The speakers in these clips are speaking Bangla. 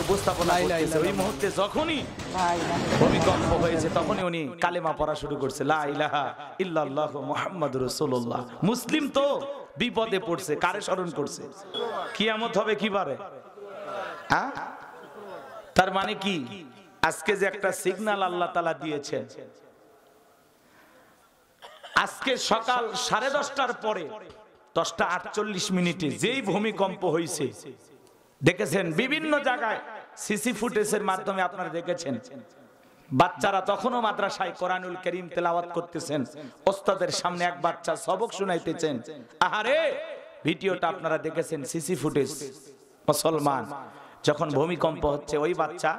উপস্থাপনা করতেছে ওই মুহূর্তে যখনই ভূমিকম্প হয়েছে তখনই উনি কালেমা পড়া শুরু করছে, লা ইলাহা ইল্লাল্লাহু মুহাম্মাদুর রাসূলুল্লাহ। মুসলিম তো বিপদে পড়ছে, কারে স্মরণ করছে? কিয়ামত হবে কি বারে? হ্যাঁ, তার মানে কি আজকে যে একটা সিগন্যাল আল্লাহ তাআলা দিয়েছেন, আজকে সকাল 10:30টার পরে 10:48 যেই ভূমিকম্প হয়েছে দেখেছেন বিভিন্ন জায়গায় সিসি ফুটেজের মাধ্যমে আপনারা দেখেছেন, বাচ্চারা তখনও মাদ্রাসায় কোরআনুল কারীম তেলাওয়াত করতেছেন, ওস্তাদের সামনে এক বাচ্চা সবক শুনাইতেছেন। আহারে, ভিডিওটা আপনারা দেখেছেন, সিসি ফুটেজ। মুসলমান যখন ভূমিকম্প হচ্ছে ওই বাচ্চা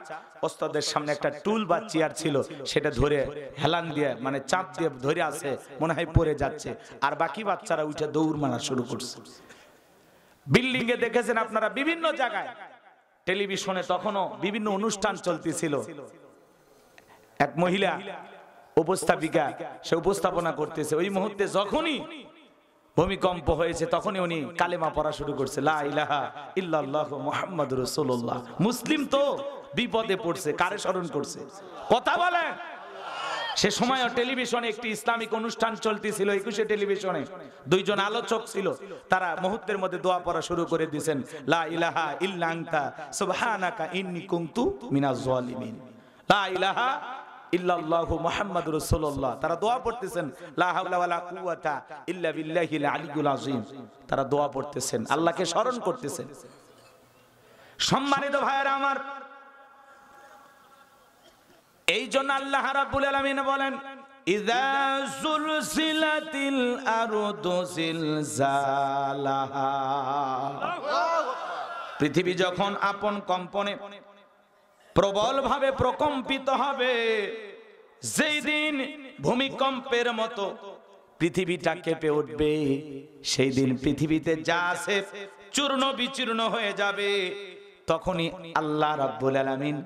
ওস্তাদের সামনে একটা টুল বা চেয়ার ছিল সেটা ধরে হেলান দিয়ে মানে চাপ দিয়ে ধরে আছে, মনে হয় পড়ে যাচ্ছে, আর বাকি বাচ্চারা উঠে দৌড় মারা শুরু করছে। বিল্ডিং এ দেখেছেন আপনারা বিভিন্ন জায়গায়, টেলিভিশনে তখনও বিভিন্ন অনুষ্ঠান চলতেছিল, এক মহিলা উপস্থাপিকা সে উপস্থাপনা করতেছে, ওই মুহূর্তে যখনই ভূমিকম্প হয়েছে তখনই উনি কালেমা পড়া শুরু করছে, লা ইলাহা ইল্লাল্লাহু মুহাম্মাদুর রাসূলুল্লাহ। মুসলিম তো বিপদে পড়ছে, কারে স্মরণ করছে? কথা বলেন। সে সময় টেলিভিশনে একটি ইসলামিক অনুষ্ঠান চলতেছিল, 21 টেলিভিশনে দুইজন আলোচক ছিল, তারা মুহূর্তের মধ্যে দোয়া পড়া শুরু করে দিয়েছেন, লা ইলাহা ইল্লা আনতা সুবহানাকা ইন্নী কুনতু মিনাজ জালিমিন, লা ইলাহা ইল্লাল্লাহু মুহাম্মাদুর রাসূলুল্লাহ। তারা দোয়া পড়তেছেন, লা হাওলা ওয়ালা কুওয়াতা ইল্লা বিল্লাহিল আলিয়্যুল আযীম। তারা দোয়া পড়তেছেন, আল্লাহকে স্মরণ করতেছেন। সম্মানিত ভাইরা আমার, এই জন্য আল্লাহ রাব্বুল আলামিন বলেন, ইযা যুলজিলাতিল আরদু জিলজালাহা। পৃথিবী যখন আপন কম্পনে প্রবল ভাবে প্রকম্পিত হবে, যেই দিন ভূমিকম্পের মতো পৃথিবীটা কেঁপে উঠবে, সেই দিন পৃথিবীতে যা আছে চূর্ণ বিচূর্ণ হয়ে যাবে। তখনই আল্লাহ রাব্বুল আলামিন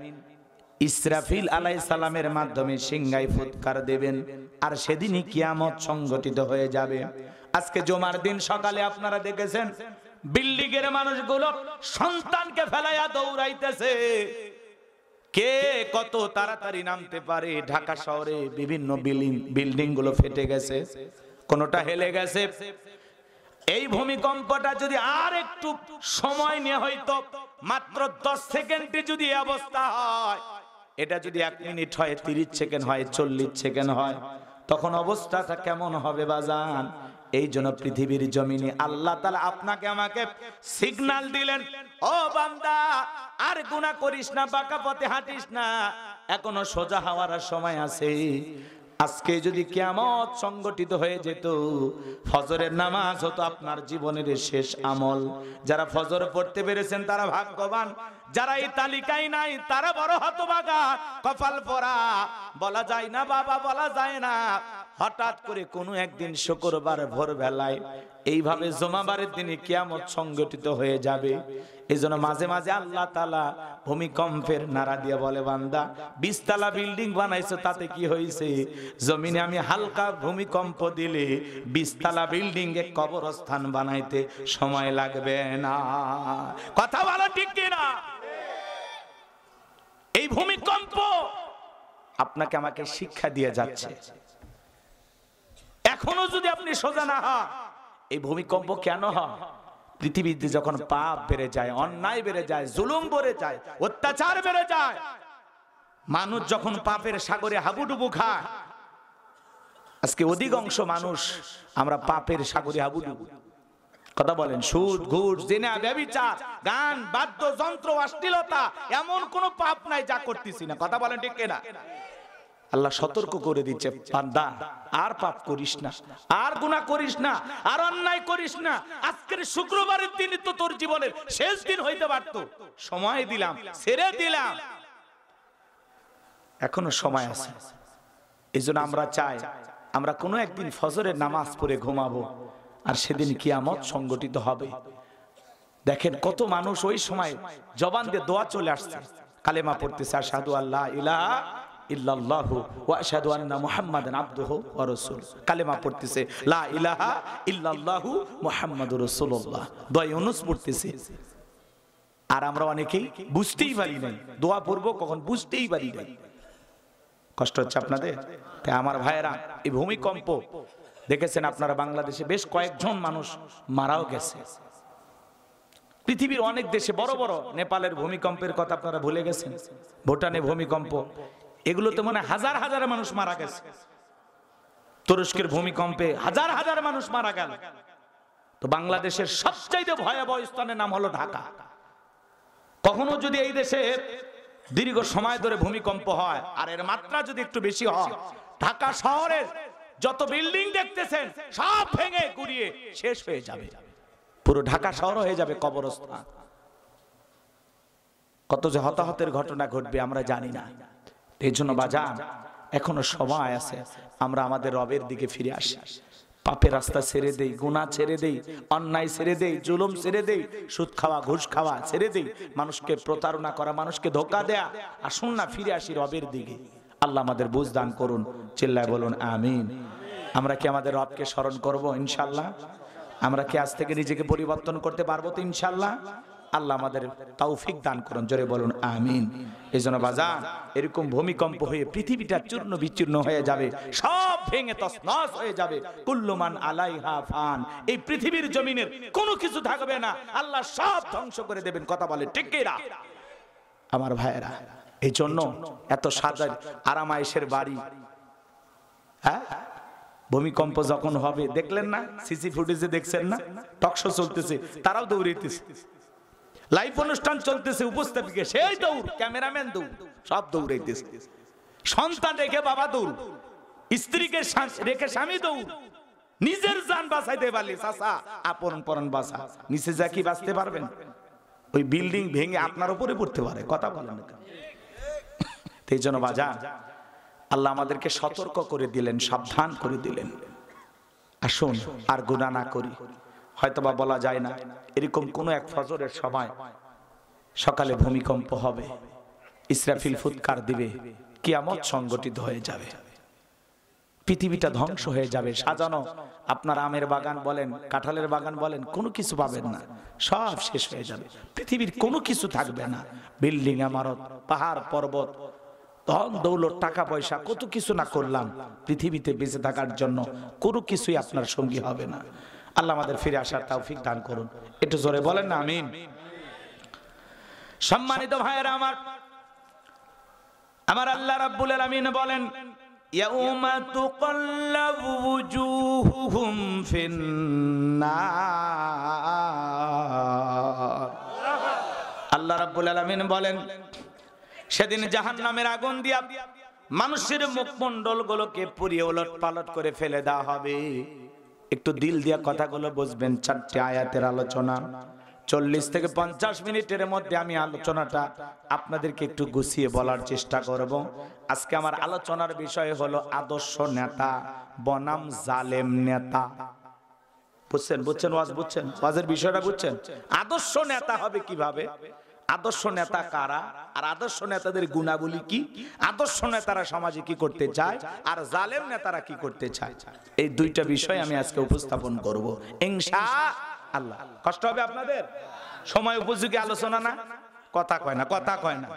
ইসরাফিল আলাইহিস সালামের মাধ্যমে সিংহায় ফুৎকার দেবেন, আর সেদিনই কিয়ামত সংগঠিত হয়ে যাবে। আজকে জুমার দিন সকালে আপনারা দেখেছেন বিল্ডিং এর মানুষগুলো সন্তানকে ফেলাইয়া দৌড়াইতেছে, কে কত তাড়াতাড়ি নামতে পারে। ঢাকা শহরে বিভিন্ন বিল্ডিং গুলো ফেটে গেছে, কোনটা হেলে গেছে। এই ভূমিকম্পটা যদি আর একটু সময় নিয়ে হয়তো মাত্র 10 সেকেন্ডে যদি এই অবস্থা হয়, এটা যদি 1 মিনিট হয়, 30 সেকেন্ড হয়, 40 সেকেন্ড হয়, তখন অবস্থাটা কেমন হবে বাজান? এই জন্য পৃথিবীর জমিনে আল্লাহ তাআলা আপনাকে আমাকে সিগন্যাল দিলেন, ও বান্দা আর গুনাহ করিস না, বাঁকা পথে হাঁটিস না, এখনো সোজা হওয়ার সময় আছে। আজকে যদি কিয়ামত সংগঠিত হয়ে যেত, ফজরের নামাজ হতো আপনার জীবনের শেষ আমল। যারা ফজর পড়তে পেরেছেন তারা ভাগ্যবান, যারা এই তালিকায় নাই তারা বড় হতভাগা, কপাল পোড়া। বলা যায় না বাবা, বলা যায় না। হঠাৎ করে কোনো একদিন শুক্রবার ভোরবেলায় এইভাবে জুমাবারের দিনে কিয়ামত সংগঠিত হয়ে যাবে। এজন্য মাঝে মাঝে আল্লাহ তাআলা ভূমিকম্পের নারা দিয়ে বলে, বান্দা 20 তলা বিল্ডিং বানাইছো, তাতে কি হয়েছে? জমিনে আমি হালকা ভূমিকম্প দিলে 20 তলা বিল্ডিং এ কবরস্থান বানাইতে সময় লাগবে না। কথা বলো ঠিক কিনা? এই ভূমিকম্প আপনাকে আমাকে শিক্ষা দিয়ে যাচ্ছে। এখনো যদি আপনি সোজা না হন, এই ভূমিকম্প কেন হয়? পৃথিবীতে যখন পাপ বেড়ে যায়, অন্যায় বেড়ে যায়, জুলুম বেড়ে যায়, অত্যাচার বেড়ে যায়, মানুষ যখন পাপের সাগরে হাবুডুবু খায়, আজকে অধিকাংশ মানুষ আমরা পাপের সাগরে হাবুডুবু। কথা বলেন, সুদ, ঘুষ, জিনা, ব্যভিচার, গান, বাদ্যযন্ত্র, অশ্লীলতা, এমন কোন পাপ নাই যা করতেছি না। কথা বলেন ঠিক কিনা? আল্লাহ সতর্ক করে দিচ্ছে, বান্দা আর পাপ করিস না, আর গুনাহ করিস না, আর অন্যায় করিস না। আজকের শুক্রবারের দিন তো তোর জীবনের শেষ দিন হইতে পারতো, সময় দিলাম, ছেড়ে দিলাম, এখনো সময় আছে। এইজন্য আমরা চাই আমরা কোনো একদিন ফজরের নামাজ পড়ে ঘুমাবো, আর সেদিন কিয়ামত সংগঠিত হবে। দেখেন কত মানুষ ওই সময় জবান দিয়ে দোয়া চলে আসছে, কালেমা পড়তেছে, আশহাদু আল্লা ইলাহা ইল্লাল্লাহু ওয়া আশহাদু আন্না মুহাম্মাদান আবদুহু ওয়া রাসূলুহু, কালেমা পড়তেছে, লা ইলাহা ইল্লাল্লাহু মুহাম্মাদুর রাসূলুল্লাহ। দোয়া ইউনূস পড়তেছে। আর আমরা অনেকেই বুঝতেই পারি নাই, দোয়া পড়বো কখন বুঝতেই পারি নাই। কষ্ট হচ্ছে আপনাদের? তাই আমার ভাইয়েরা, এই ভূমিকম্প দেখেছেন আপনারা, বাংলাদেশে বেশ কয়েকজন মানুষ মারাও গেছে। পৃথিবীর অনেক দেশে বড় বড়, নেপালের ভূমিকম্পের কথা আপনারা ভুলে গেছেন, ভুটানে ভূমিকম্প, এগুলোতে মনে হাজার হাজার মানুষ মারা গেছে। তুরস্কের ভূমিকম্পে হাজার হাজার মানুষ মারা গেল। তো বাংলাদেশের সবচাইতে ভয়াবহ স্থানের নাম হলো ঢাকা। কখনো যদি এই দেশে দীর্ঘ সময় ধরে ভূমিকম্প হয় আর এর মাত্রা যদি একটু বেশি হয়, ঢাকা শহরের যত বিল্ডিং দেখতেছেন সব ভেঙে গুড়িয়ে শেষ হয়ে যাবে, পুরো ঢাকা শহর হয়ে যাবে কবরস্থান। কত যে হতাহতের ঘটনা ঘটবে আমরা জানি না। এই জন্য বাজান, এখনো সময় আছে, আমরা আমাদের রবের দিকে ফিরে আসি, পাপের রাস্তা ছেড়ে দেই, গুনাহ ছেড়ে দেই, অন্যায় ছেড়ে দেই, জুলুম ছেড়ে দেই, সুদ খাওয়া ঘুষ খাওয়া ছেড়ে দেই, মানুষকে প্রতারণা করা, মানুষকে ধোঁকা দেয়া, আসুন না ফিরে আসি রবের দিকে। আল্লাহ আমাদের বুঝ দান করুন, চিল্লায় বলুন আমিন। আমরা কি আমাদের রবকে স্মরণ করব ইনশাআল্লাহ? আমরা কি আজ থেকে নিজেকে পরিবর্তন করতে পারবো তো ইনশাআল্লাহ? আল্লাহ আমাদের তৌফিক দান করুন, জোরে বলুন আমিন। এইজন্য বাজান, এরকম ভূমিকম্প হয়ে পৃথিবীটা চূর্ণ বিচূর্ণ হয়ে যাবে, সব ভেঙে তছনছ হয়ে যাবে। কুল্লু মান আলাইহা ফান, এই পৃথিবীর জমিনের কোনো কিছু থাকবে না, আল্লাহ সব ধ্বংস করে দেবেন। কথা বলে ঠিক কি না আমার ভাইয়েরা? এই জন্য এত সাজা আরামায়েশের বাড়ি, হ্যাঁ, ভূমিকম্প যখন হবে দেখলেন না, সিসি ফুটেজে দেখছেন না, টকশো চলতেছে, তারাও দৌড়াইতেছে, লাইভ অনুষ্ঠান চলতেছে, উপস্থাপিকা সেই দৌড়, ক্যামেরাম্যান দৌড়, সব দৌড়াইতেছে। সন্তান রেখে বাবা দৌড়, স্ত্রীকে রেখে স্বামী দৌড়, নিজের জান বাঁচাইতে পারলে চাচা আপন পরন বাঁচা, নিচে যা কি বাঁচতে পারবেন? ওই বিল্ডিং ভেঙে আপনার উপরে পড়তে পারে। কথা বলেন না? এই জন্য বাজান, আল্লাহ আমাদেরকে সতর্ক করে দিলেন, সাবধান করে দিলেন, আসুন আর গুনাহ না করি। হয়তোবা বলা যায় না, এরকম কোন এক ফজরের সময় সকালে ভূমিকম্প হবে, ইসরাফিল ফুৎকার দিবে, কিয়ামত সংগঠিত হয়ে যাবে, পৃথিবীটা ধ্বংস হয়ে যাবে। সাজানো আপনার আমের বাগান বলেন, কাঁঠালের বাগান বলেন, কোনো কিছু পাবেন না, সব শেষ হয়ে যাবে, পৃথিবীর কোনো কিছু থাকবে না। বিল্ডিং, ইমারত, পাহাড় পর্বত, ধন দৌলত, টাকা পয়সা, কত কিছু না করলাম, পৃথিবীতে বেঁচে থাকার জন্য কোনো কিছুই আপনার সঙ্গী হবে না। আল্লাহ আমাদের ফিরে আসার তৌফিক দান করুন, একটু জোরে বলেন না আমিন। সম্মানিত ভাইয়েরা আমার, আমার আল্লাহ রাব্বুল আলামিন বলেন, ইয়াউমা তুকাল্লাবু ওয়ুজুহুহুম ফিন্নার। আল্লাহ রাব্বুল আলামিন বলেন, সেদিন জাহান্নামের আগুন দিয়া মানুষের মুখমণ্ডল গুলোকে পুড়িয়ে ওলট পালট করে ফেলে দেওয়া হবে। একটু দিল দিয়া কথাগুলো বুঝবেন। 4টি আয়াতের আলোচনা, 40 থেকে 50 মিনিটের মধ্যে আমি আলোচনাটা আপনাদেরকে একটু গুছিয়ে বলার চেষ্টা করব। আজকে আমার আলোচনার বিষয় হলো আদর্শ নেতা বনাম জালেম নেতা। বুঝছেন? ওয়াজ বুঝছেন? ওয়াজের বিষয়টা বুঝছেন? আদর্শ নেতা হবে কিভাবে, আদর্শ নেতা কারা, আর আদর্শ নেতাদের গুণাবলী কি, আদর্শ নেতারা সমাজে কি করতে চায়, আর জালেম নেতারা কি করতে চায়, এই দুইটা বিষয় আমি আজকে উপস্থাপন করব ইনশাআল্লাহ। কষ্ট হবে আপনাদের? সময় উপযোগী আলোচনা না, কথা কয় না, কথা কয় না।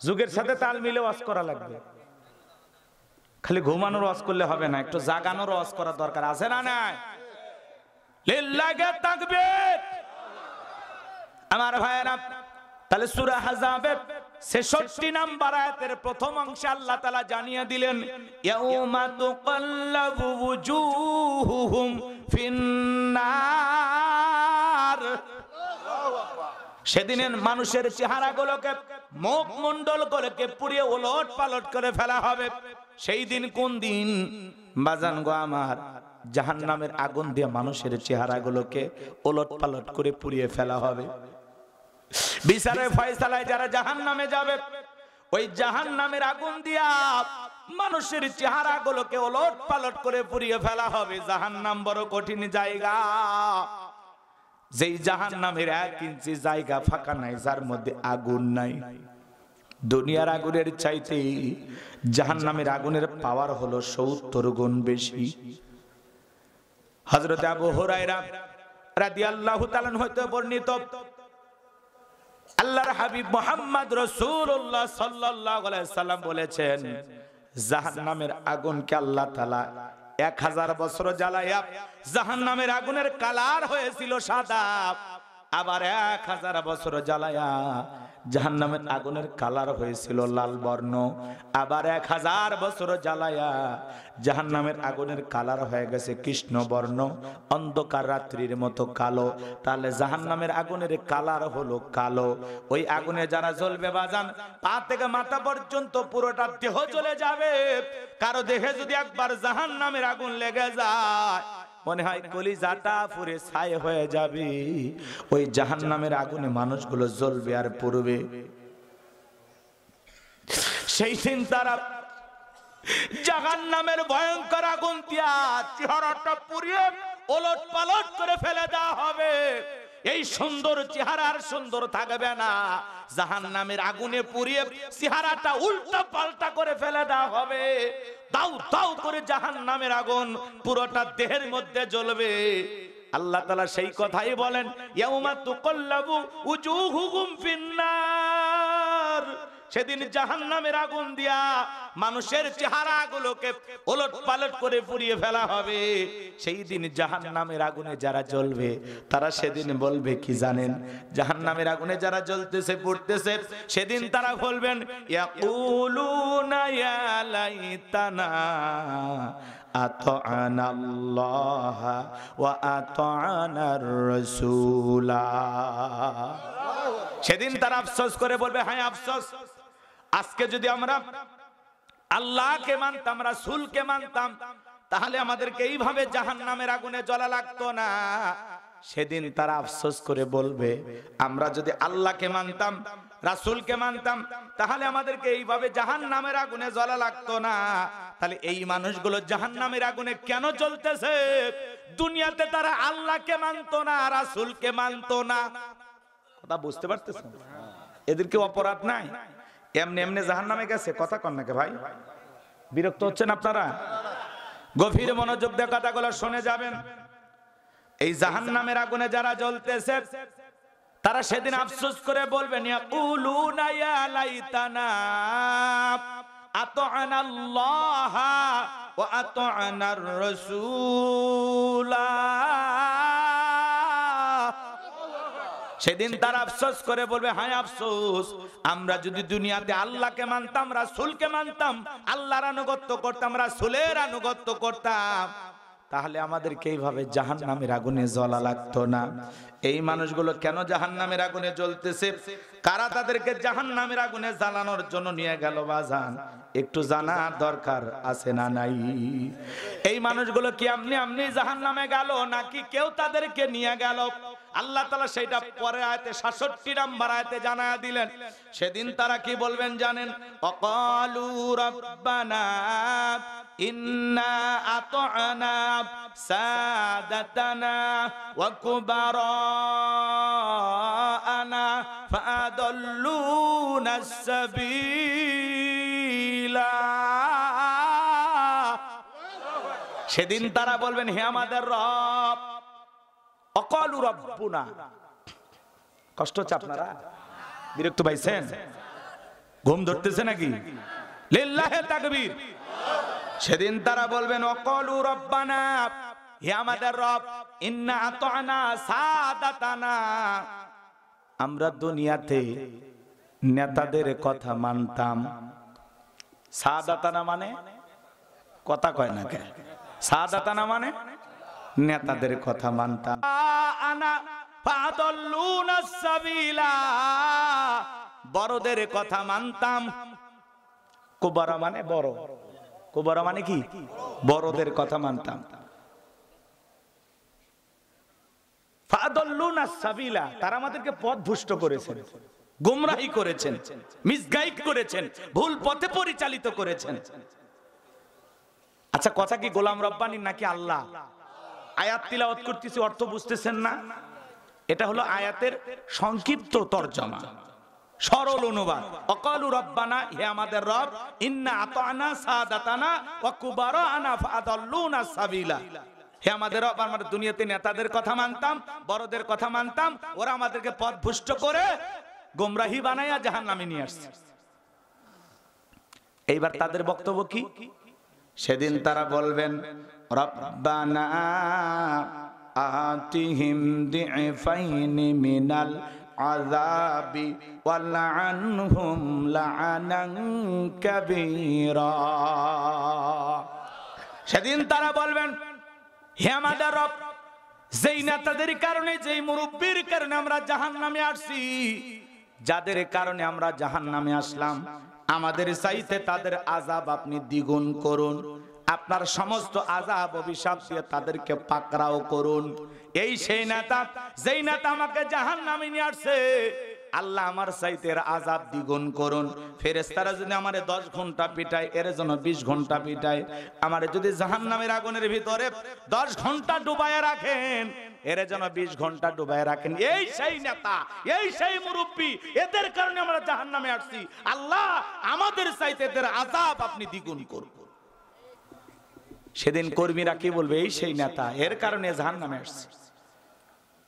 যুগের সাথে তাল মিলে ওয়াজ করা লাগবে, খালি ঘুমানোর ওয়াজ করলে হবে না, একটু জাগানোর ওয়াজ করা দরকার আছে না নাই? লিল্লাহি তাকবীর। আমার ভাইয়েরা, তাহলে সূরা আহজাবের 66 নম্বর আয়াতের প্রথম অংশে আল্লাহ তাআলা জানিয়ে দিলেন, ইয়াউমা তুকাল্লাবু ওয়ুজুহুহুম ফিন্নার। সেদিনের মানুষের চেহারাগুলোকে, মুখমণ্ডলগুলোকে পুড়িয়ে ওলট পালট করে ফেলা হবে। সেই দিন কোন দিন বাজান গো আমার? জাহান্নামের আগুন দিয়ে মানুষের চেহারাগুলোকে ওলট পালট করে পুড়িয়ে ফেলা হবে। বিচারের ফয়সালায় যারা জাহান্নামে যাবে, ওই জাহান্নামের আগুন দিয়া মানুষের চেহারাগুলোকে ওলট পালট করে পুড়িয়ে ফেলা হবে। জাহান্নাম বড় কঠিন জায়গা, যেই জাহান্নামের 1 ইঞ্চি জায়গা ফাঁকা নাই, যার মধ্যে আগুন নাই। দুনিয়ার আগুনের চাইতে জাহান্নামের আগুনের পাওয়ার হলো 70 গুণ বেশি। হযরত আবু হুরায়রা রাদিয়াল্লাহু তাআলা হতে বর্ণিত, আল্লাহর হাবিব মুহাম্মদ রাসূলুল্লাহ সাল্লাল্লাহু আলাইহি সাল্লাম বলেছেন, জাহান্নামের আগুনকে আল্লাহ তাআলা 1000 বছর জ্বালায়া জাহান্নামের আগুনের কালার হয়েছিল সাদা, আবার 1000 বছর জ্বালায়া জাহান্নামের আগুনের কালার হয়েছিল লাল বর্ণ, আবার 1000 বছর জ্বালায়া জাহান্নামের আগুনের কালার হয়ে গেছে কৃষ্ণ বর্ণ, অন্ধকার রাত্রির মতো কালো। তাহলে জাহান্নামের আগুনের কালার হলো কালো। ওই আগুনে যারা জ্বলবে বাজান, পা থেকে মাথা পর্যন্ত পুরোটা দেহ জ্বলে যাবে। কারো দেহে যদি একবার জাহান্নামের আগুন লেগে যায়, মনে হয় কলিজাটা পুড়ে ছাই হয়ে যাবে। ওই জাহান্নামের আগুনে মানুষগুলো জ্বলবে আর পুড়বে। সেই দিন তারা জাহান্নামের ভয়ঙ্কর আগুন দিয়া চেহারাটা পুড়িয়ে ওলট পালট করে ফেলে দেওয়া হবে। এই সুন্দর চেহারা আর সুন্দর থাকবে না, জাহান্নামের আগুনে পুড়িয়ে চেহারাটা উল্টা পাল্টা করে ফেলে দেওয়া হবে। দাউ দাউ করে জাহান্নামের আগুন পুরোটা দেহের মধ্যে জ্বলবে। আল্লাহ তাআলা সেই কথাই বলেন, ইয়াউমা তুকাল্লাবু উজুহুহুম ফিন্নার। সেদিন জাহান্নামের আগুন দিয়া মানুষের চেহারাগুলোকে ওলট পালট করে পুড়িয়ে ফেলা হবে। সেই দিন জাহান্নামের আগুনে যারা জ্বলবে তারা সেদিন বলবে কি জানেন? জাহান্নামের আগুনে যারা জ্বলতেছে পুড়তেছে, সেদিন তারা বলবেন, ইয়াকুলুনা ইয়া লাইতানা আতা'নাল্লাহ ওয়া আতা'নার রাসূলা। সেদিন তারা আফসোস করে বলবে, হায় আফসোস, আজকে যদি আমরা আল্লাহকে মানতাম, রাসূলকে মানতাম, তাহলে আমাদেরকে এইভাবে জাহান্নামের আগুনে জ্বলা লাগতো না। সেদিন তারা আফসোস করে বলবে, আমরা যদি আল্লাহকে মানতাম, রাসূলকে মানতাম, তাহলে আমাদেরকে এইভাবে জাহান্নামের আগুনে জ্বলা লাগতো না। তাহলে এই মানুষগুলো জাহান্নামের আগুনে কেন জ্বলতেছে? দুনিয়াতে তারা আল্লাহকে মানতো না, রাসূলকে মানতো না। কথা বুঝতে পারতেছেন? এদের কি অপরাধ নাই? এমনি এমনি জাহান্নামে গেছে? কথা কন নাকি ভাই? বিরক্ত হচ্ছেন আপনারা? গভীর মনোযোগ দিয়ে কথাগুলো শুনে যাবেন। এই জাহান্নামের আগুনে যারা জ্বলতেছে তারা সেদিন আফসোস করে বলবেন, ইয়াকুলুনা ইয়া লাইতানা আতা'নাল্লাহ ওয়া আতা'নার রাসূলা। সেদিন তারা আফসোস করে বলবে, হায় আফসোস, আমরা যদি দুনিয়াতে আল্লাহকে মানতাম, রাসূলকে মানতাম, আল্লাহর আনুগত্য করতাম, রাসূলের আনুগত্য করতাম, তাহলে আমাদেরকে এইভাবে জাহান্নামের আগুনে জ্বলা লাগতো না। এই মানুষগুলো কেন জাহান্নামের আগুনে জ্বলতেছে? কারা তাদেরকে জাহান্নামের আগুনে জ্বালানোর জন্য নিয়ে গেল বাজান? একটু জানা দরকার আছে না নাই? এই মানুষগুলো কি আমনি জাহান্নামে গেল, নাকি কেউ তাদেরকে নিয়ে গেল? আল্লাহ তাআলা সেটা পরে আয়াতে 66 নম্বর আয়াতে জানায়া দিলেন। সেদিন তারা কি বলবেন জানেন? অকালু রাব্বানা ইন্না আতা'না সাদাতানা ওয়া কুবারানা ফাআদাল্লুনা সাবিলা। সেদিন তারা বলবেন, হে আমাদের রব। অকালু রাব্বুনা। কষ্ট হচ্ছে আপনারা? বিরক্ত পাইছেন? ঘুম ধরতেছে নাকি? লিল্লাহি তাকবীর। সেদিন তারা বলবেন, অকালু রাব্বানা, হে আমাদের রব, ইন্না আতা'না সাদাতানা, আমরা দুনিয়াতে নেতাদের কথা মানতাম। সাদাতানা মানে কথা কয় না কে? সাদাতানা মানে নেতাদের কথা মানতাম। আনা ফাদাল্লুনা সাবিলা, বড়দের কথা মানতাম। কুবারা মানে বড়, কুবারা মানে কি? বড়দের কথা মানতাম। ফাদাল্লুনা সাবিলা, তারা আমাদেরকে পথভ্রষ্ট করেছেন, গোমরাহি করেছেন, মিসগাইড করেছেন, ভুল পথে পরিচালিত করেছেন। আচ্ছা, কথা কি গোলাম রব্বানি নাকি আল্লাহ? আয়াত তিলাওয়াত করতেছি, অর্থ বুঝতেছেন না? এটা হলো আয়াতের সংক্ষিপ্ত তরজমা, সরল অনুবাদ। অকালু রব্বানা, হে আমাদের রব, ইন্না আতা'না সাদাতানা ওয়া কুবারানা ফাদাল্লুনা সাবিলা, হে আমাদের রব, আমরা দুনিয়াতে নেতাদের কথা মানতাম, বড়দের কথা মানতাম, ওরা আমাদেরকে পথভ্রষ্ট করে গোমরাহি বানায়া জাহান্নামে নিয়ে আসছে। এইবার তাদের বক্তব্য কি? সেদিন তারা বলবেন রব্বানা আতিহিম দিফাইনি মিনাল আযাবি ওয়ালআনহুম লাআনান কাবীরা। সেদিন তারা বলবেন, হে আমাদের রব, যেই নেতাদের কারণে, যেই মুরব্বীর কারণে আমরা জাহান্নামে আসছি, যাদের কারণে আমরা জাহান্নামে আসলাম, আমাদের চাইতে তাদের আযাব আপনি দ্বিগুণ করুন, আপনার সমস্ত আযাব অভিশাপ দিয়ে তাদেরকে পাকড়াও করুন। এই সেই নেতা, যেই নেতা আমাকে জাহান্নামে নিয়ে আসছে, আল্লাহ আমার চাইতে এর আযাব দ্বিগুণ করুন। ফেরেশতারা যদি আমারে 10 ঘন্টা পিটায়, এর জন্য 20 ঘন্টা পিটায়। আমারে যদি জাহান্নামের আগুনের ভিতরে 10 ঘন্টা ডুবায় রাখেন, এর জন্য 20 ঘন্টা ডুবায় রাখেন। এই সেই নেতা, এই সেই মুরব্বী, এদের কারণে আমরা জাহান্নামে আসছি, আল্লাহ আমাদের চাইতে এদের আযাব আপনি দ্বিগুণ করুন। সেদিন কর্মীরা কি বলবে? এই সেই নেতা, এর কারণে জাহান্নামে আসছে।